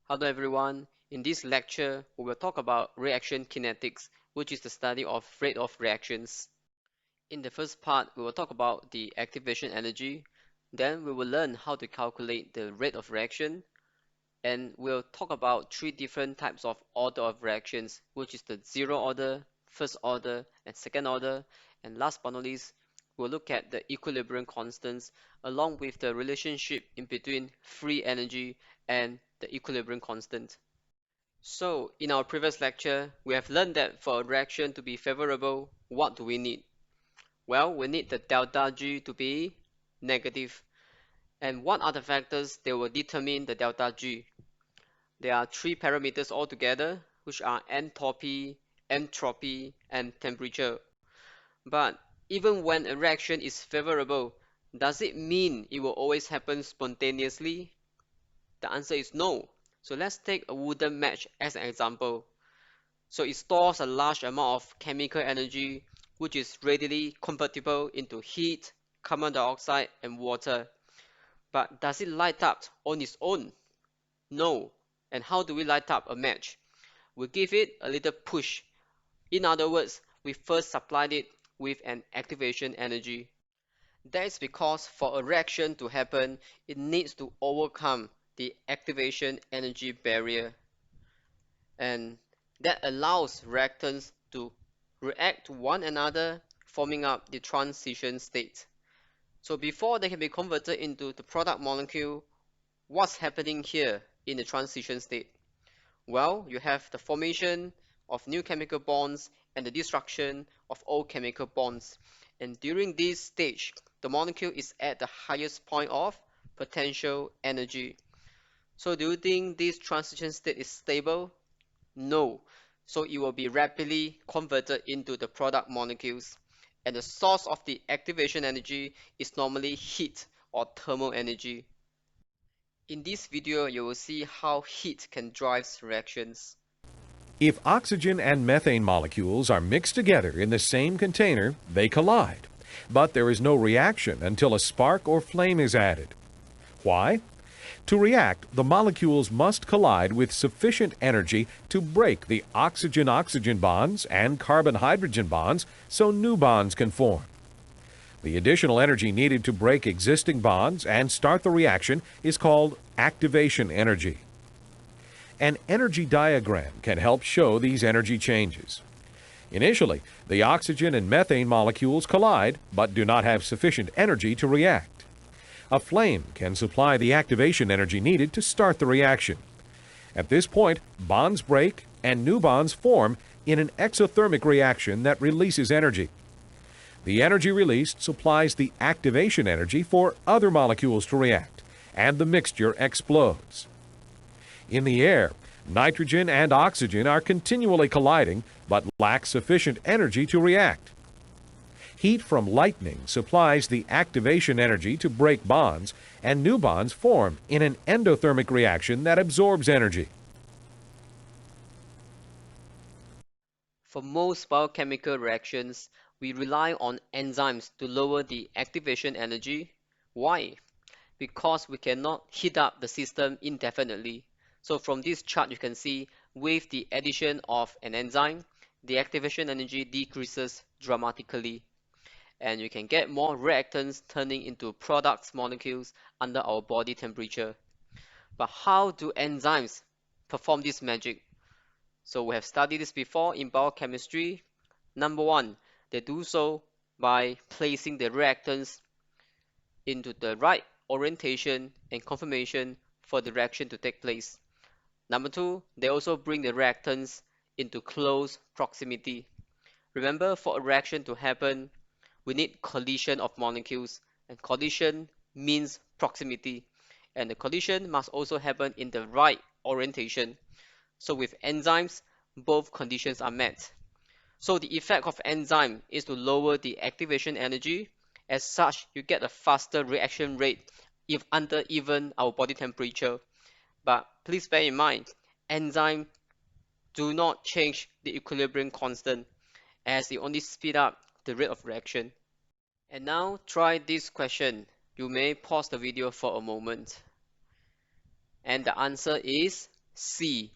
Hello everyone. In this lecture, we will talk about reaction kinetics, which is the study of rate of reactions. In the first part, we will talk about the activation energy. Then we will learn how to calculate the rate of reaction. And we'll talk about three different types of order of reactions, which is the zero order, first order, and second order. And last but not least, we'll look at the equilibrium constants along with the relationship in between free energy and the equilibrium constant. So, in our previous lecture, we have learned that for a reaction to be favorable, what do we need? Well, we need the delta G to be negative. And what are the factors that will determine the delta G? There are three parameters altogether, which are entropy, and temperature. But even when a reaction is favorable, does it mean it will always happen spontaneously? The answer is no. So let's take a wooden match as an example. So it stores a large amount of chemical energy, which is readily convertible into heat, carbon dioxide, and water. But does it light up on its own? No. And how do we light up a match? We give it a little push. In other words, we first supplied it with an activation energy. That is because for a reaction to happen, it needs to overcome the activation energy barrier. And that allows reactants to react to one another, forming up the transition state. So before they can be converted into the product molecule, what's happening here in the transition state? Well, you have the formation of new chemical bonds and the destruction of old chemical bonds. And during this stage, the molecule is at the highest point of potential energy. So do you think this transition state is stable? No. So it will be rapidly converted into the product molecules. And the source of the activation energy is normally heat or thermal energy. In this video, you will see how heat can drive reactions. If oxygen and methane molecules are mixed together in the same container, they collide. But there is no reaction until a spark or flame is added. Why? To react, the molecules must collide with sufficient energy to break the oxygen-oxygen bonds and carbon-hydrogen bonds so new bonds can form. The additional energy needed to break existing bonds and start the reaction is called activation energy. An energy diagram can help show these energy changes. Initially, the oxygen and methane molecules collide but do not have sufficient energy to react. A flame can supply the activation energy needed to start the reaction. At this point, bonds break and new bonds form in an exothermic reaction that releases energy. The energy released supplies the activation energy for other molecules to react, and the mixture explodes. In the air, nitrogen and oxygen are continually colliding but lack sufficient energy to react. Heat from lightning supplies the activation energy to break bonds, and new bonds form in an endothermic reaction that absorbs energy. For most biochemical reactions, we rely on enzymes to lower the activation energy. Why? Because we cannot heat up the system indefinitely. So from this chart, you can see with the addition of an enzyme, the activation energy decreases dramatically. And you can get more reactants turning into products molecules under our body temperature. But how do enzymes perform this magic? So we have studied this before in biochemistry. Number one, they do so by placing the reactants into the right orientation and conformation for the reaction to take place. Number two, they also bring the reactants into close proximity. Remember, for a reaction to happen, we need collision of molecules, and collision means proximity, and the collision must also happen in the right orientation. So with enzymes, both conditions are met. So the effect of enzyme is to lower the activation energy. As such, you get a faster reaction rate if under even our body temperature. But please bear in mind, enzymes do not change the equilibrium constant, as they only speed up the rate of reaction. And now try this question. You may pause the video for a moment. And the answer is C.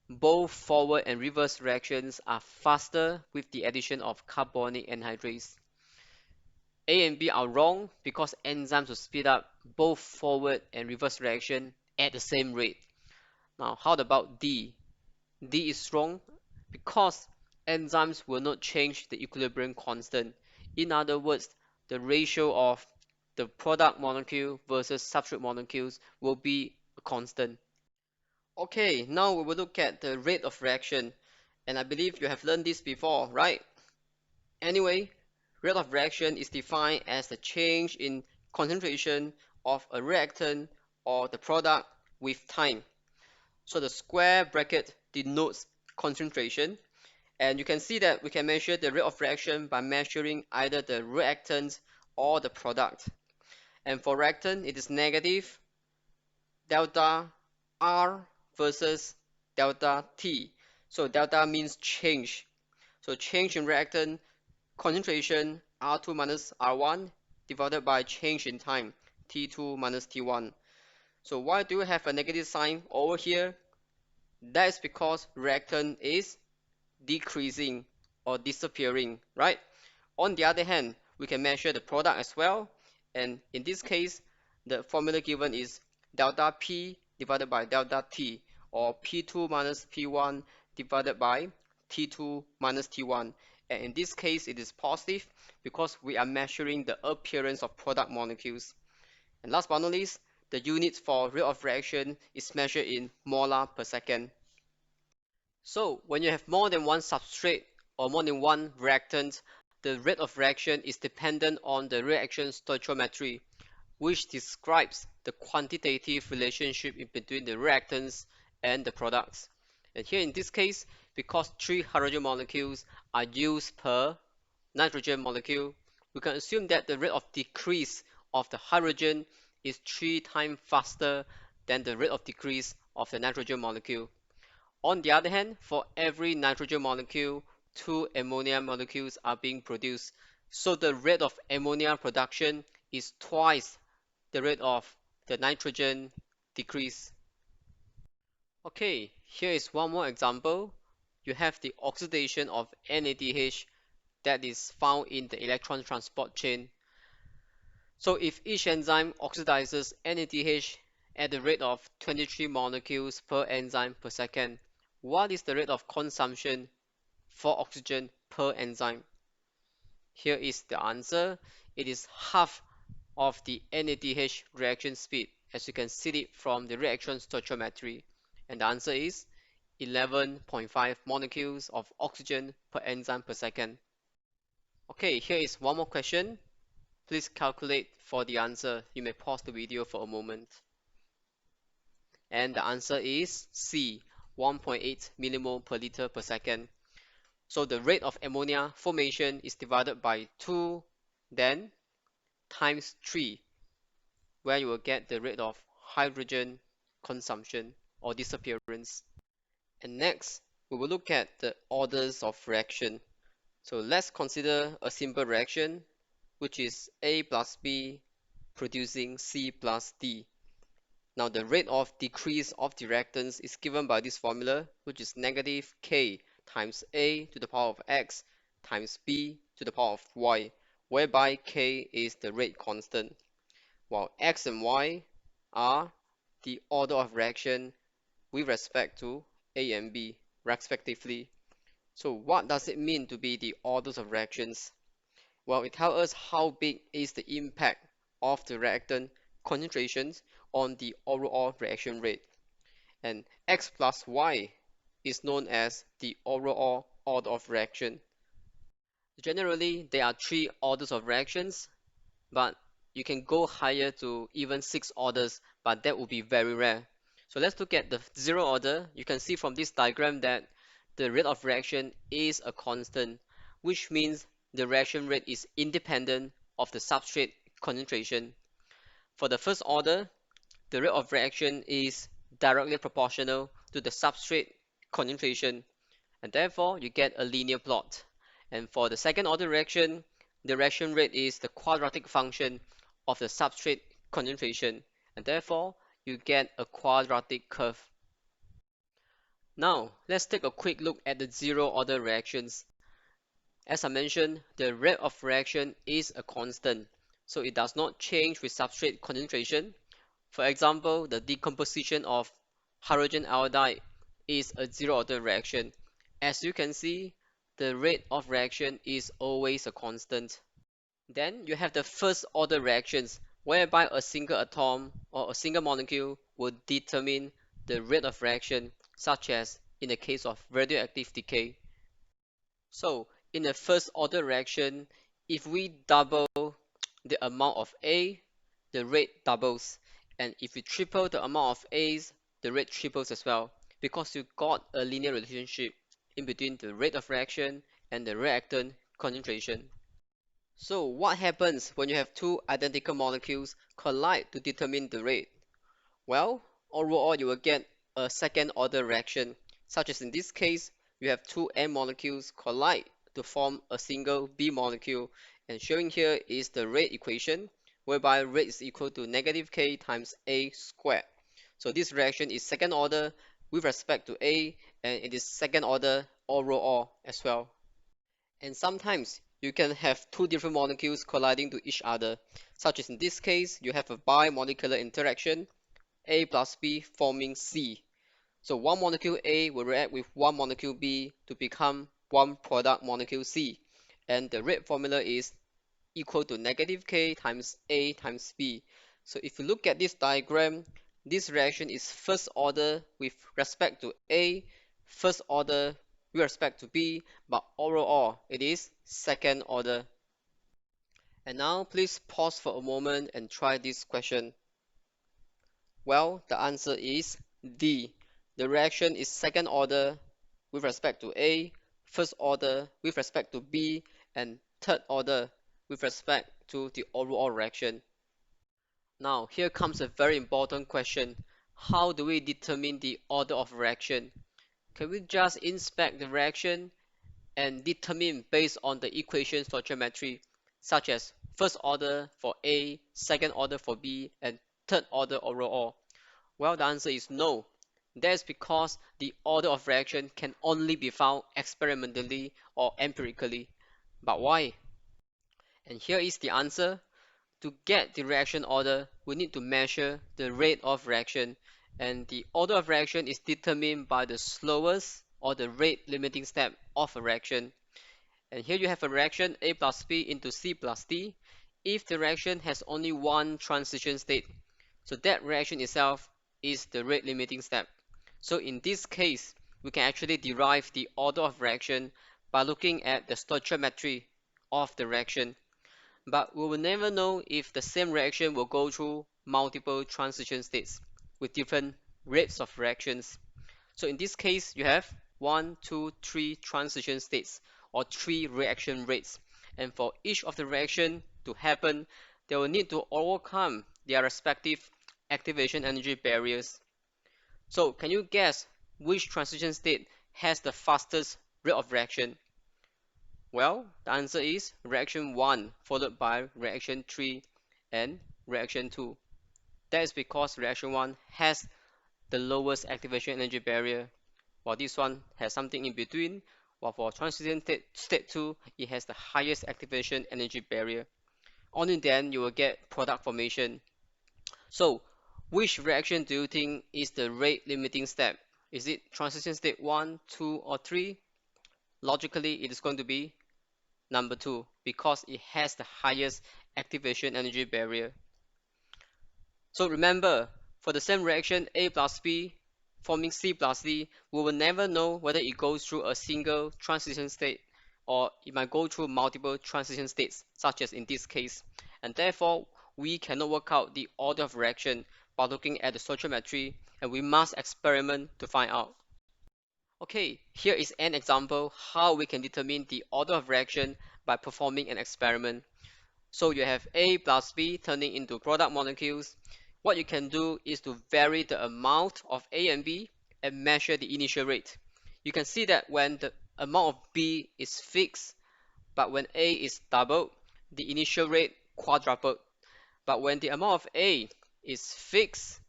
Both forward and reverse reactions are faster with the addition of carbonic anhydrase. A and B are wrong because enzymes will speed up both forward and reverse reaction at the same rate. Now, how about D? D is wrong because enzymes will not change the equilibrium constant. In other words, the ratio of the product molecule versus substrate molecules will be a constant. Okay, now we will look at the rate of reaction, and I believe you have learned this before, right? Anyway, rate of reaction is defined as the change in concentration of a reactant or the product with time. So the square bracket denotes concentration, and you can see that we can measure the rate of reaction by measuring either the reactant or the product. And for reactant, it is negative delta R versus delta T. So delta means change. So change in reactant concentration R2 minus R1 divided by change in time T2 minus T1. So why do you have a negative sign over here? That is because reactant is decreasing or disappearing, right? On the other hand, we can measure the product as well, and in this case, the formula given is delta P divided by delta T, or P2 minus P1 divided by T2 minus T1. And in this case, it is positive because we are measuring the appearance of product molecules. And last but not least, the unit for rate of reaction is measured in molar per second. So when you have more than one substrate or more than one reactant, the rate of reaction is dependent on the reaction stoichiometry, which describes the quantitative relationship in between the reactants and the products. And here in this case, because 3 hydrogen molecules are used per nitrogen molecule, we can assume that the rate of decrease of the hydrogen is 3 times faster than the rate of decrease of the nitrogen molecule. On the other hand, for every nitrogen molecule, 2 ammonia molecules are being produced. So the rate of ammonia production is twice the rate of the nitrogen decrease. Okay, here is one more example. You have the oxidation of NADH that is found in the electron transport chain. So if each enzyme oxidizes NADH at the rate of 23 molecules per enzyme per second, what is the rate of consumption for oxygen per enzyme? Here is the answer. It is half of the NADH reaction speed, as you can see it from the reaction stoichiometry. And the answer is 11.5 molecules of oxygen per enzyme per second. Okay, here is one more question. Please calculate for the answer. You may pause the video for a moment. And the answer is C, 1.8 millimole per liter per second. So the rate of ammonia formation is divided by 2, then times 3, where you will get the rate of hydrogen consumption or disappearance. And next, we will look at the orders of reaction. So let's consider a simple reaction, which is A plus B producing C plus D. Now the rate of decrease of the reactants is given by this formula, which is negative K times A to the power of X times B to the power of Y, whereby K is the rate constant, while X and Y are the order of reaction with respect to A and B, respectively. So what does it mean to be the orders of reactions? Well, it tells us how big is the impact of the reactant concentrations on the overall reaction rate. And X plus Y is known as the overall order of reaction. Generally, there are 3 orders of reactions, but you can go higher to even 6 orders, but that would be very rare. So let's look at the 0 order. You can see from this diagram that the rate of reaction is a constant, which means the reaction rate is independent of the substrate concentration. For the first order, the rate of reaction is directly proportional to the substrate concentration, and therefore you get a linear plot. And for the second order reaction, the reaction rate is the quadratic function of the substrate concentration, and therefore you get a quadratic curve. Now, let's take a quick look at the zero order reactions. As I mentioned, the rate of reaction is a constant, so it does not change with substrate concentration. For example, the decomposition of hydrogen iodide is a zero order reaction. As you can see, the rate of reaction is always a constant. Then you have the first order reactions, whereby a single atom or a single molecule will determine the rate of reaction, such as in the case of radioactive decay. So in the first order reaction, if we double the amount of A, the rate doubles. And if we triple the amount of A's, the rate triples as well, because you got a linear relationship in between the rate of reaction and the reactant concentration. So what happens when you have two identical molecules collide to determine the rate? Well, overall you will get a second order reaction, such as in this case, you have two N molecules collide to form a single B molecule, and showing here is the rate equation, whereby rate is equal to negative K times A squared. So this reaction is second order with respect to A, and it is second order overall as well. And sometimes you can have two different molecules colliding to each other, such as in this case, you have a bimolecular interaction, A plus B forming C. So one molecule A will react with one molecule B to become one product molecule C. And the rate formula is equal to negative K times A times B. So if you look at this diagram, this reaction is first order with respect to A, first order with respect to B, but overall it is second order. And now please pause for a moment and try this question. Well, the answer is D. The reaction is second order with respect to A, first order with respect to B, and third order with respect to the overall reaction. Now, here comes a very important question. How do we determine the order of reaction? Can we just inspect the reaction and determine based on the equation stoichiometry, such as first order for A, second order for B, and third order overall? Well, the answer is no. That's because the order of reaction can only be found experimentally or empirically. But why? And here is the answer. To get the reaction order, we need to measure the rate of reaction. And the order of reaction is determined by the slowest or the rate limiting step of a reaction. And here you have a reaction A plus B into C plus D. If the reaction has only one transition state, so that reaction itself is the rate limiting step. So in this case, we can actually derive the order of reaction by looking at the stoichiometry of the reaction. But we will never know if the same reaction will go through multiple transition states with different rates of reactions. So in this case, you have 1, 2, 3 transition states or 3 reaction rates. And for each of the reaction to happen, they will need to overcome their respective activation energy barriers. So can you guess which transition state has the fastest rate of reaction? Well, the answer is reaction 1 followed by reaction 3 and reaction 2. That is because reaction 1 has the lowest activation energy barrier, while this one has something in between, while for transition state 2, it has the highest activation energy barrier. Only then you will get product formation. So, which reaction do you think is the rate limiting step? Is it transition state 1, 2, or 3? Logically, it is going to be number 2 because it has the highest activation energy barrier. So remember, for the same reaction A plus B forming C plus D, we will never know whether it goes through a single transition state or it might go through multiple transition states, such as in this case. And therefore, we cannot work out the order of reaction by looking at the stoichiometry, and we must experiment to find out. Okay, here is an example how we can determine the order of reaction by performing an experiment. So you have A plus B turning into product molecules. What you can do is to vary the amount of A and B and measure the initial rate. You can see that when the amount of B is fixed, but when A is doubled, the initial rate quadrupled. But when the amount of A is fixed,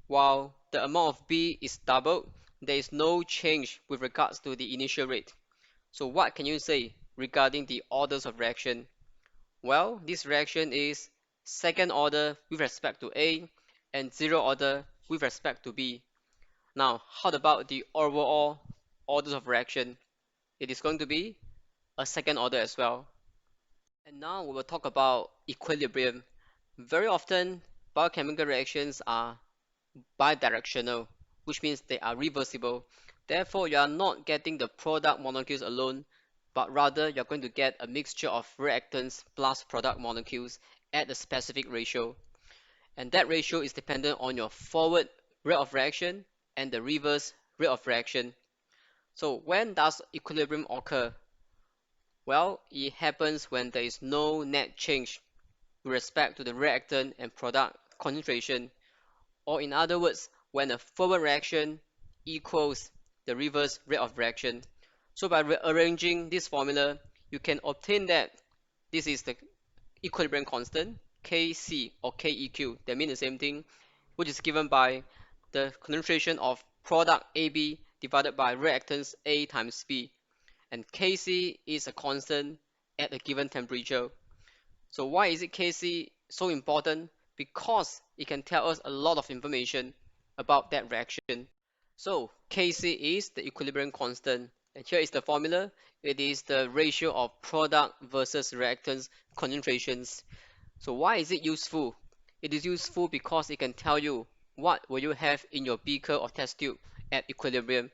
while the amount of B is doubled, there is no change with regards to the initial rate. So what can you say regarding the orders of reaction? Well, this reaction is second order with respect to A and zero order with respect to B. Now, how about the overall orders of reaction? It is going to be a second order as well. And now we will talk about equilibrium. Very often, biochemical reactions are bidirectional, which means they are reversible. Therefore, you are not getting the product molecules alone, but rather you're going to get a mixture of reactants plus product molecules at a specific ratio. And that ratio is dependent on your forward rate of reaction and the reverse rate of reaction. So when does equilibrium occur? Well, it happens when there is no net change with respect to the reactant and product concentration, or in other words, when a forward reaction equals the reverse rate of reaction. So by rearranging this formula, you can obtain that this is the equilibrium constant, Kc or Keq, they mean the same thing, which is given by the concentration of product AB divided by reactants A times B. And Kc is a constant at a given temperature. So why is it Kc so important? Because it can tell us a lot of information about that reaction. So Kc is the equilibrium constant. And here is the formula. It is the ratio of product versus reactants concentrations. So why is it useful? It is useful because it can tell you what will you have in your beaker or test tube at equilibrium.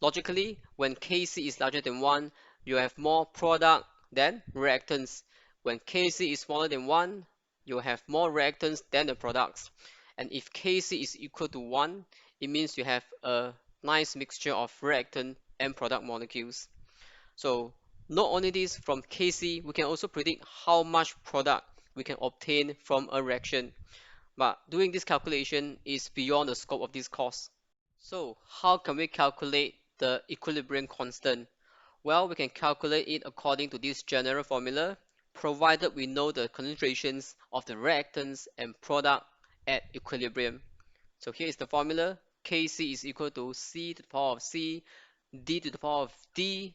Logically, when Kc is larger than 1, you have more product than reactants. When Kc is smaller than 1, you have more reactants than the products. And if Kc is equal to 1, it means you have a nice mixture of reactant and product molecules. So not only this, from Kc, we can also predict how much product we can obtain from a reaction. But doing this calculation is beyond the scope of this course. So how can we calculate the equilibrium constant? Well, we can calculate it according to this general formula, provided we know the concentrations of the reactants and product at equilibrium. So here is the formula. Kc is equal to C to the power of C, D to the power of D,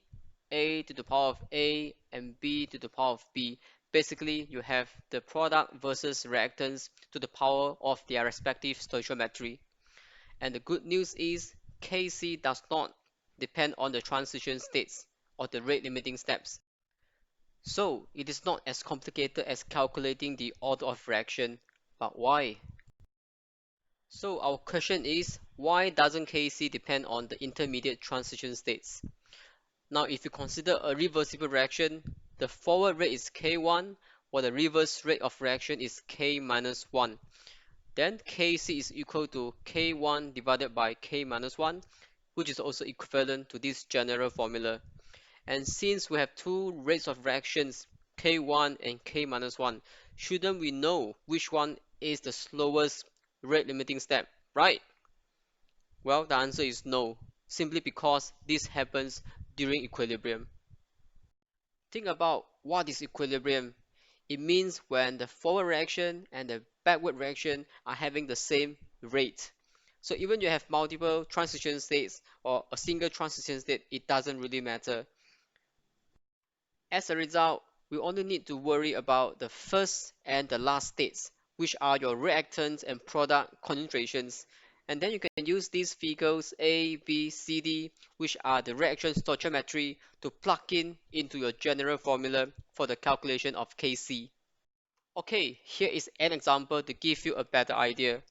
A to the power of A, and B to the power of B. Basically, you have the product versus reactants to the power of their respective stoichiometry. And the good news is Kc does not depend on the transition states or the rate limiting steps. So it is not as complicated as calculating the order of reaction. But why? So our question is, why doesn't Kc depend on the intermediate transition states? Now if you consider a reversible reaction, the forward rate is K1 while the reverse rate of reaction is K minus 1. Then Kc is equal to K1 divided by K minus 1, which is also equivalent to this general formula. And since we have two rates of reactions, K1 and K minus 1, shouldn't we know which one is the slowest rate limiting step, right? Well, the answer is no, simply because this happens during equilibrium. Think about what is equilibrium. It means when the forward reaction and the backward reaction are having the same rate. So even you have multiple transition states or a single transition state, it doesn't really matter. As a result, we only need to worry about the first and the last states, which are your reactants and product concentrations. And then you can use these figures A, B, C, D, which are the reaction stoichiometry, to plug in into your general formula for the calculation of Kc. Okay, here is an example to give you a better idea.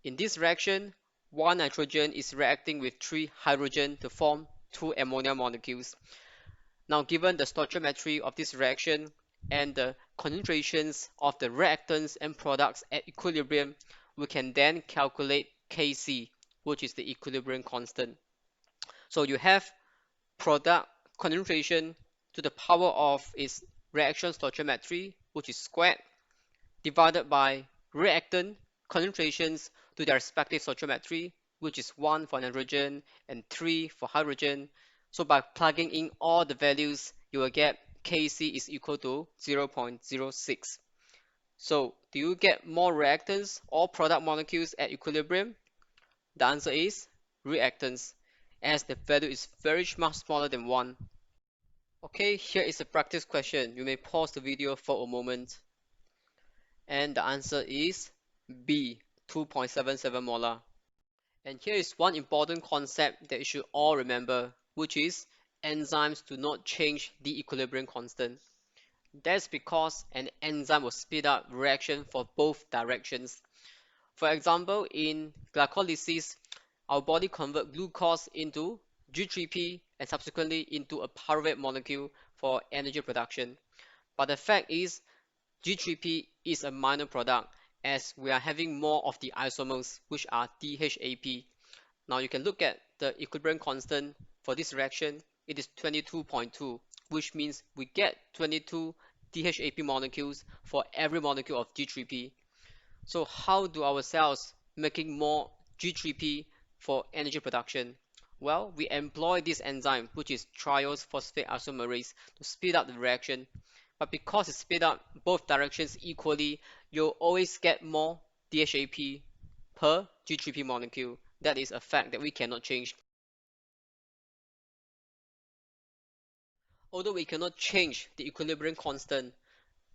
In this reaction, one nitrogen is reacting with three hydrogen to form two ammonia molecules. Now, given the stoichiometry of this reaction and the concentrations of the reactants and products at equilibrium, we can then calculate Kc, which is the equilibrium constant. So you have product concentration to the power of its reaction stoichiometry, which is squared, divided by reactant concentrations to their respective stoichiometry, which is 1 for nitrogen and 3 for hydrogen. So by plugging in all the values, you will get Kc is equal to 0.06. So do you get more reactants or product molecules at equilibrium? The answer is reactants. as the value is very much smaller than 1. Okay, here is a practice question. You may pause the video for a moment. And the answer is B, 2.77 molar. And here is one important concept that you should all remember, which is enzymes do not change the equilibrium constant. That's because an enzyme will speed up reaction for both directions. For example, in glycolysis, our body converts glucose into G3P and subsequently into a pyruvate molecule for energy production. But the fact is, G3P is a minor product as we are having more of the isomers, which are DHAP. Now you can look at the equilibrium constant for this reaction. It is 22.2, which means we get 22 DHAP molecules for every molecule of G3P. So how do our cells making more G3P for energy production? Well, we employ this enzyme, which is triose phosphate isomerase, to speed up the reaction. But because it speeds up both directions equally, you'll always get more DHAP per G3P molecule. That is a fact that we cannot change. Although we cannot change the equilibrium constant,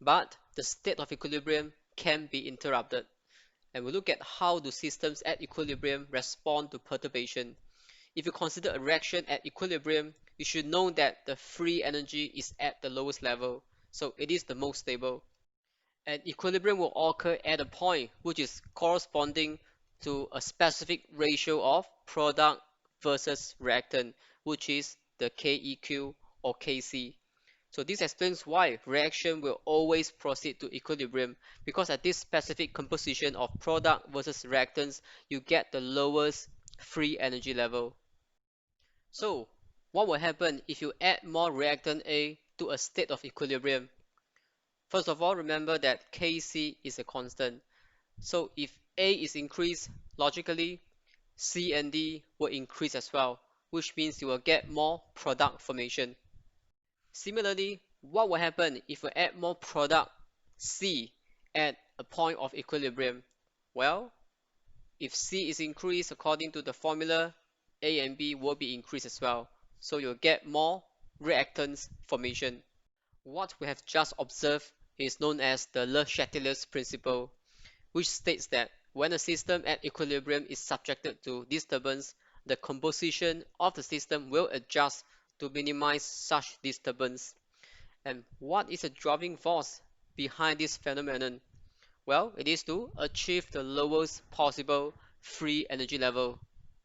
but the state of equilibrium can be interrupted. And we look at how do systems at equilibrium respond to perturbation. If you consider a reaction at equilibrium, you should know that the free energy is at the lowest level, so it is the most stable. And equilibrium will occur at a point which is corresponding to a specific ratio of product versus reactant, which is the KEQ or KC. So this explains why reaction will always proceed to equilibrium, because at this specific composition of product versus reactants, you get the lowest free energy level. So what will happen if you add more reactant A to a state of equilibrium? First of all, remember that Kc is a constant. So if A is increased, logically, C and D will increase as well, which means you will get more product formation. Similarly, what will happen if we add more product C at a point of equilibrium? Well, if C is increased according to the formula, A and B will be increased as well. So you'll get more reactants formation. What we have just observed is known as the Le Chatelier's principle, which states that when a system at equilibrium is subjected to disturbance, the composition of the system will adjust to minimize such disturbance. And what is the driving force behind this phenomenon? Well, it is to achieve the lowest possible free energy level,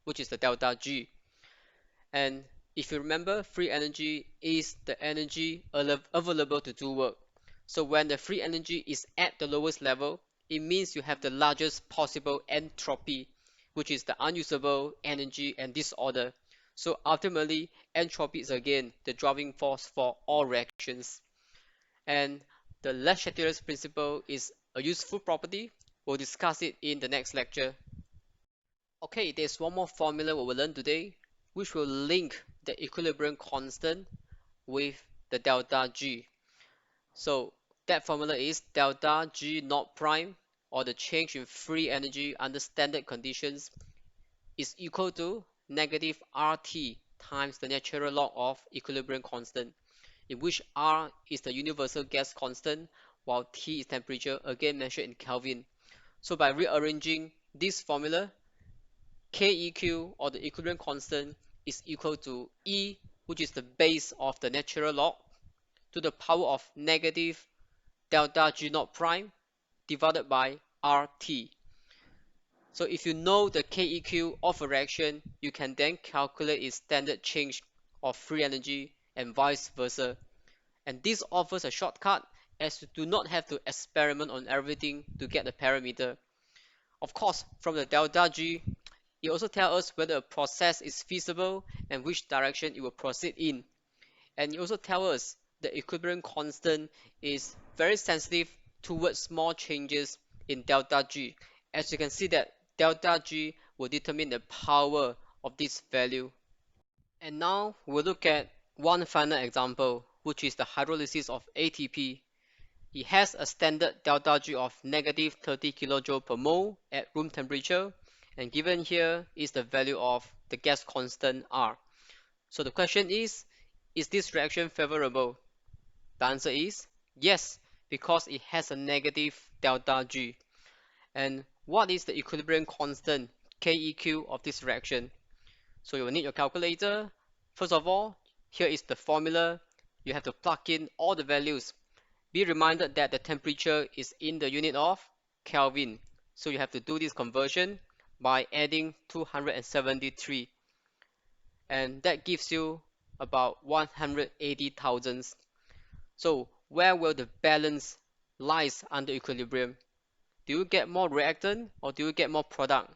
which is the delta G. And if you remember, free energy is the energy available to do work. So when the free energy is at the lowest level, it means you have the largest possible entropy, which is the unusable energy and disorder. So ultimately, entropy is again the driving force for all reactions. And the Le Chatelier's principle is a useful property. We'll discuss it in the next lecture. Okay, there's one more formula we will learn today, which will link the equilibrium constant with the delta G. So that formula is delta G naught prime, or the change in free energy under standard conditions, is equal to negative RT times the natural log of equilibrium constant, in which R is the universal gas constant, while T is temperature, again measured in Kelvin. So by rearranging this formula, KEQ, or the equilibrium constant, is equal to E, which is the base of the natural log, to the power of negative delta G naught prime divided by RT. So if you know the KEQ of a reaction, you can then calculate its standard change of free energy and vice versa. And this offers a shortcut, as you do not have to experiment on everything to get the parameter. Of course, from the delta G, it also tells us whether a process is feasible and which direction it will proceed in. And it also tells us the equilibrium constant is very sensitive towards small changes in delta G. As you can see that delta G will determine the power of this value. And now we'll look at one final example, which is the hydrolysis of ATP. It has a standard delta G of negative 30 kJ per mole at room temperature, and given here is the value of the gas constant R. So the question is this reaction favorable? The answer is yes, because it has a negative delta G. And what is the equilibrium constant KEQ of this reaction? So you will need your calculator. First of all, here is the formula. You have to plug in all the values. Be reminded that the temperature is in the unit of Kelvin. So you have to do this conversion by adding 273. And that gives you about 180 thousandths. So where will the balance lies under equilibrium? Do you get more reactant or do you get more product?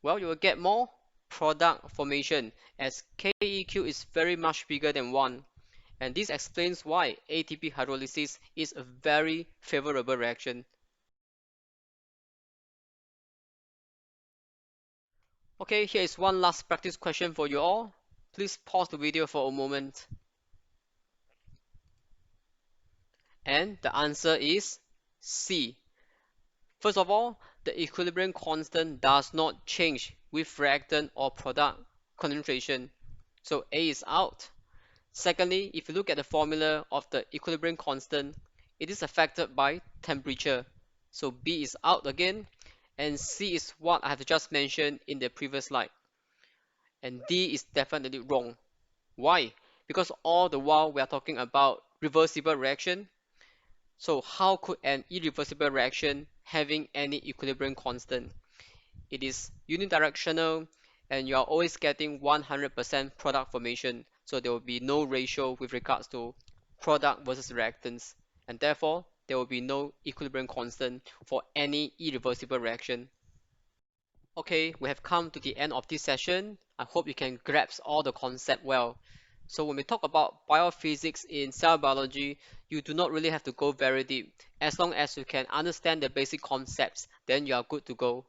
Well, you will get more product formation as KEQ is very much bigger than 1. And this explains why ATP hydrolysis is a very favorable reaction. Okay, here is one last practice question for you all. Please pause the video for a moment. And the answer is C. First of all, the equilibrium constant does not change with reactant or product concentration. So A is out. Secondly, if you look at the formula of the equilibrium constant, it is affected by temperature. So B is out again. And C is what I have just mentioned in the previous slide. And D is definitely wrong. Why? Because all the while we are talking about reversible reaction. So how could an irreversible reaction having any equilibrium constant? It is unidirectional and you are always getting 100% product formation. So there will be no ratio with regards to product versus reactants. And therefore, there will be no equilibrium constant for any irreversible reaction. Okay, we have come to the end of this session. I hope you can grasp all the concept well. So when we talk about biophysics in cell biology, you do not really have to go very deep. As long as you can understand the basic concepts, then you are good to go.